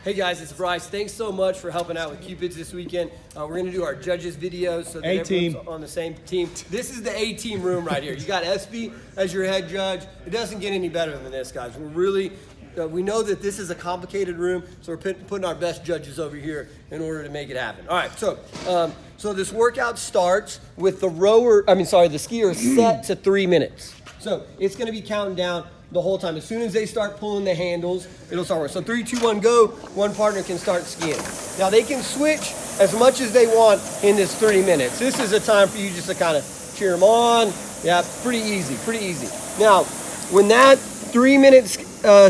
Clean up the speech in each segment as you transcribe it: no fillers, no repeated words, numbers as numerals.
Hey guys, it's Bryce. Thanks so much for helping out with Cupids this weekend. We're going to do our judges videos so that everyone's on the same team. This is the A-team room right here. You got SB as your head judge. It doesn't get any better than this, guys. We're really, we know that this is a complicated room, so we're putting our best judges over here in order to make it happen. All right, so this workout starts with the skier set to 3 minutes. So it's going to be counting down the whole time. As soon as they start pulling the handles, it'll start working. So 3, 2, 1, go. One partner can start skiing. Now they can switch as much as they want in this 3 minutes. This is a time for you just to kind of cheer them on. Yeah, pretty easy, pretty easy. Now, when that 3 minutes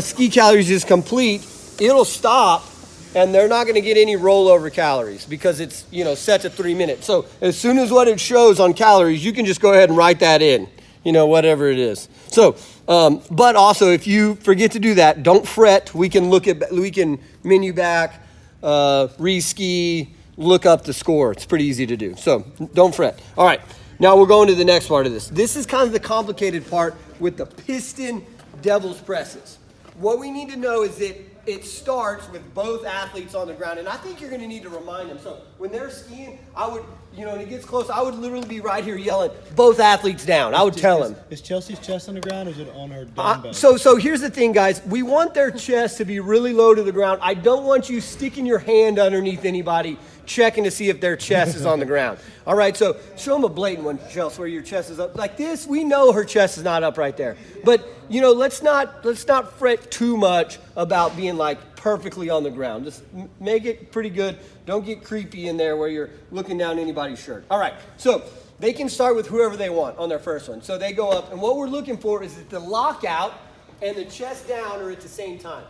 ski calories is complete, it'll stop and they're not going to get any rollover calories because it's, set to 3 minutes. So as soon as what it shows on calories, you can just go ahead and write that in, whatever it is. So, but also if you forget to do that, don't fret. We can menu back, re-ski, look up the score. It's pretty easy to do. So don't fret. All right. Now we're going to the next part of this. This is kind of the complicated part with the piston devil's presses. What we need to know is that it starts with both athletes on the ground, and I think you're going to need to remind them. So when they're skiing, I would, and it gets close, I would literally be right here yelling, both athletes down. I would tell them. Is Chelsea's chest on the ground, or is it on her dumbbell? So here's the thing, guys. We want their chest to be really low to the ground. I don't want you sticking your hand underneath anybody checking to see if their chest is on the ground. All right, so show them a blatant one, Chelsea, where your chest is up. Like this, we know her chest is not up right there. But, let's not fret too much about being like perfectly on the ground. Just make it pretty good. Don't get creepy in there where you're looking down anybody's shirt. All right, so they can start with whoever they want on their first one. So they go up, and what we're looking for is that the lockout and the chest down are at the same time.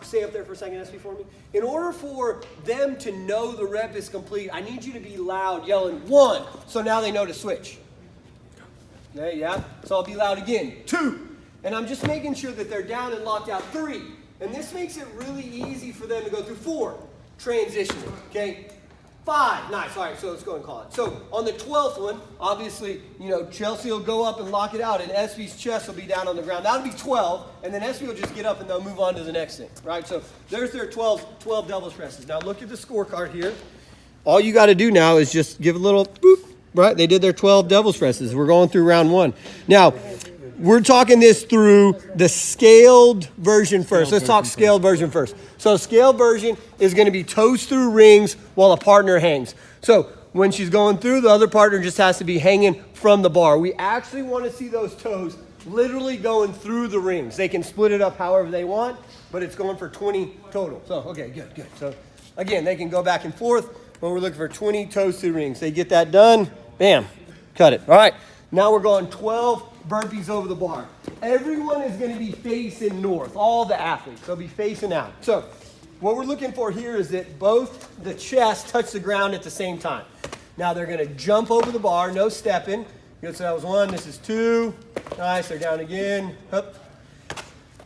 Stay up there for a second, SB, for me. In order for them to know the rep is complete, I need you to be loud, yelling 1. So now they know to switch. Okay, yeah. So I'll be loud again. 2. And I'm just making sure that they're down and locked out. 3. And this makes it really easy for them to go through 4. Transitioning, okay? 5. Nice. All right, so let's go and call it. So on the 12th one, obviously, Chelsea will go up and lock it out, and SB's chest will be down on the ground. That'll be 12, and then SB will just get up and they'll move on to the next thing, right? So there's their 12 devil's presses. Now look at the scorecard here. All you got to do now is just give a little boop, right? They did their 12 devil's presses. We're going through round 1. Now, we're talking this through the scaled version first. Let's talk scaled version first. So scaled version is going to be toes through rings while a partner hangs. So when she's going through, the other partner just has to be hanging from the bar. We actually want to see those toes literally going through the rings. They can split it up however they want, but it's going for 20 total. So, okay, good. So again, they can go back and forth, but we're looking for 20 toes through rings. They get that done, bam, cut it. All right, now we're going 12 burpees over the bar. Everyone is going to be facing north, all the athletes. They'll be facing out. So what we're looking for here is that both the chest touch the ground at the same time. Now they're going to jump over the bar, no stepping. Good, so that was 1, this is 2. Nice, they're down again. Up.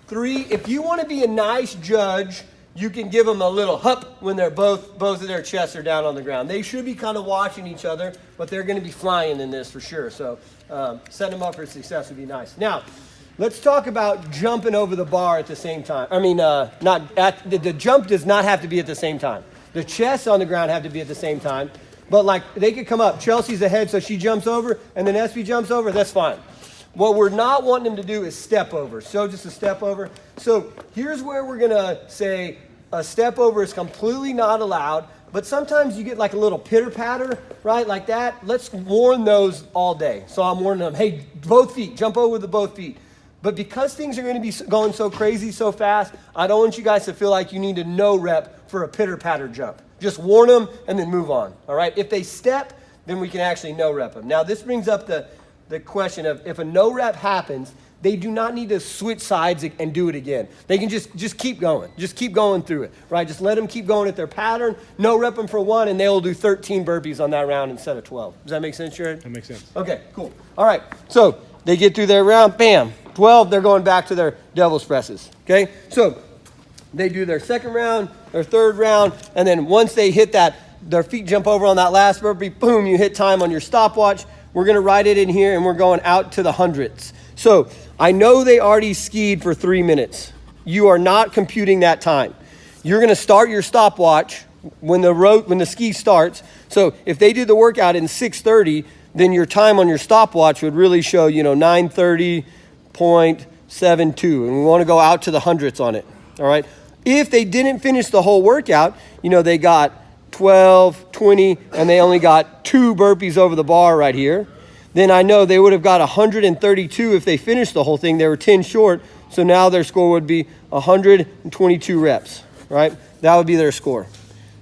3, if you want to be a nice judge, you can give them a little hup when they're both of their chests are down on the ground. They should be kind of watching each other, but they're going to be flying in this for sure. So setting them up for success would be nice. Now, let's talk about jumping over the bar at the same time. The jump does not have to be at the same time. The chests on the ground have to be at the same time, but they could come up. Chelsea's ahead, so she jumps over, and then SB jumps over. That's fine. What we're not wanting them to do is step over. So just a step over. So here's where we're going to say a step over is completely not allowed, but sometimes you get like a little pitter patter, right? Like that. Let's warn those all day. So I'm warning them, hey, both feet, jump over with the both feet. But because things are going to be going so crazy so fast, I don't want you guys to feel like you need a no rep for a pitter patter jump. Just warn them and then move on. All right. If they step, then we can actually no rep them. Now this brings up the question of if a no rep happens, they do not need to switch sides and do it again. They can just keep going. Just keep going through it, right? Just let them keep going at their pattern. No rep them for 1, and they'll do 13 burpees on that round instead of 12. Does that make sense, Jared? That makes sense. Okay, cool. All right, so they get through their round, bam. 12, they're going back to their devil's presses, okay? So they do their second round, their third round, and then once they hit that, their feet jump over on that last burpee, boom, you hit time on your stopwatch. We're going to write it in here, and we're going out to the hundreds. So I know they already skied for 3 minutes. You are not computing that time. you're going to start your stopwatch when the ski starts. So if they did the workout in 6:30, then your time on your stopwatch would really show, 9:30.72. And we want to go out to the hundredths on it. All right. If they didn't finish the whole workout, they got 12, 20, and they only got 2 burpees over the bar right here, then I know they would have got 132 if they finished the whole thing. They were 10 short, so now their score would be 122 reps, right? That would be their score.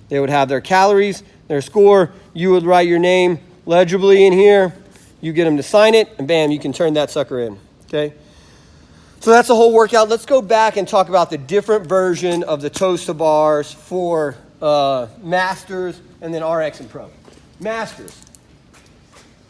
They would have their calories, their score. You would write your name legibly in here. You get them to sign it, and bam, you can turn that sucker in, okay? So that's the whole workout. Let's go back and talk about the different version of the toes to bars for Masters and then RX and Pro. Masters,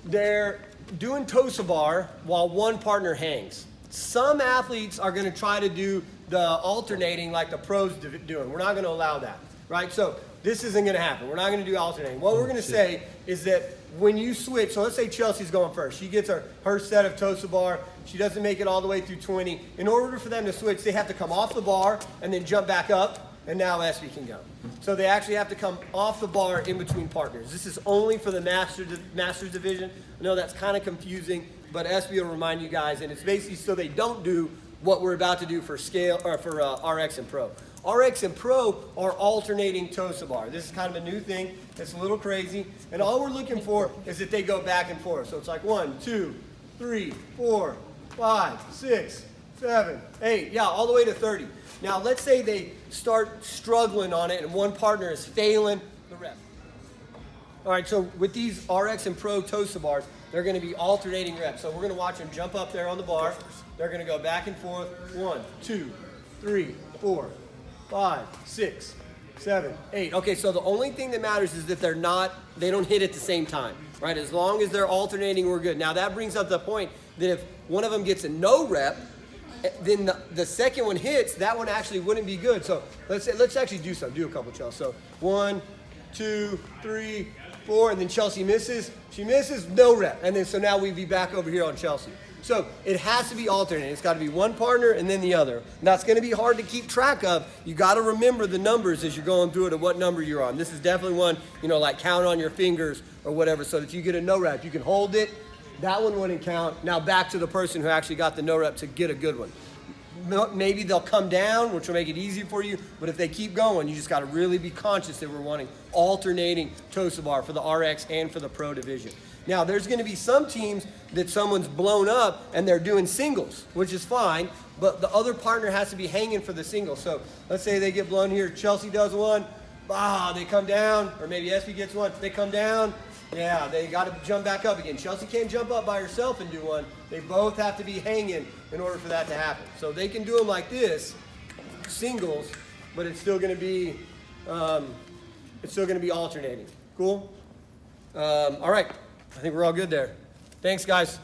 they're doing toes to bar while one partner hangs. Some athletes are going to try to do the alternating like the pros doing. We're not going to allow that, right? So this isn't going to happen. We're not going to do alternating. What we're going to say is that when you switch, so let's say Chelsea's going first. She gets her set of toes to bar. She doesn't make it all the way through 20. In order for them to switch, they have to come off the bar and then jump back up, and now Espy can go. So they actually have to come off the bar in between partners. This is only for the Masters division. I know that's kind of confusing, but Espy will remind you guys, and it's basically so they don't do what we're about to do for scale or for RX and Pro. RX and Pro are alternating toes to bar. This is kind of a new thing. It's a little crazy, and all we're looking for is that they go back and forth. So it's like 1, 2, 3, 4, 5, 6, 7, 8, yeah, all the way to 30. Now let's say they start struggling on it and one partner is failing the rep. All right, so with these RX and Pro toes to bars, they're going to be alternating reps. So we're going to watch them jump up there on the bar. They're going to go back and forth. 1, 2, 3, 4, 5, 6, 7, 8. Okay, so the only thing that matters is that they don't hit at the same time, right? As long as they're alternating, we're good. Now that brings up the point that if one of them gets a no rep, then the second one hits, that one actually wouldn't be good. So let's actually do some. Do a couple, Chelsea. So 1, 2, 3, 4, and then Chelsea misses. She misses, no rep. And then so now we'd be back over here on Chelsea. So it has to be alternating. It's got to be one partner and then the other. And that's going to be hard to keep track of. You got to remember the numbers as you're going through it of what number you're on. This is definitely one, like count on your fingers or whatever, so that you get a no rep. You can hold it. That one wouldn't count. Now back to the person who actually got the no rep to get a good one. Maybe they'll come down, which will make it easy for you. But if they keep going, you just got to really be conscious that we're wanting alternating toes to bar for the RX and for the Pro division. Now, there's going to be some teams that someone's blown up and they're doing singles, which is fine, but the other partner has to be hanging for the single. So let's say they get blown here. Chelsea does one. They come down, or maybe Espy gets one. They come down. Yeah, they got to jump back up again. Chelsea can't jump up by herself and do one. They both have to be hanging in order for that to happen. So they can do them like this, singles, but it's still going to be alternating. Cool? All right. I think we're all good there. Thanks, guys.